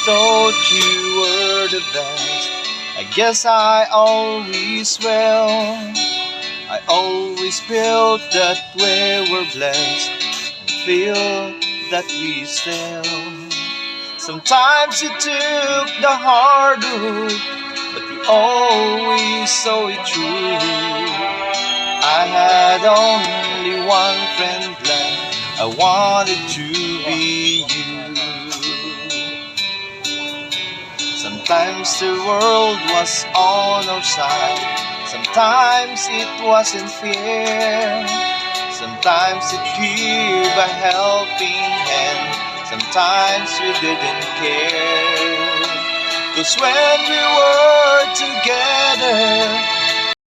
thought you were the best. I guess I always will. I always felt that we were blessed and feel that we still. Sometimes you took the hard route, but we always saw it through. I had only one friend left. I wanted to be you. Sometimes the world was on our side. Sometimes it wasn't fair. Sometimes it gave a helping hand. Sometimes we didn't care. 'Cause when we were together,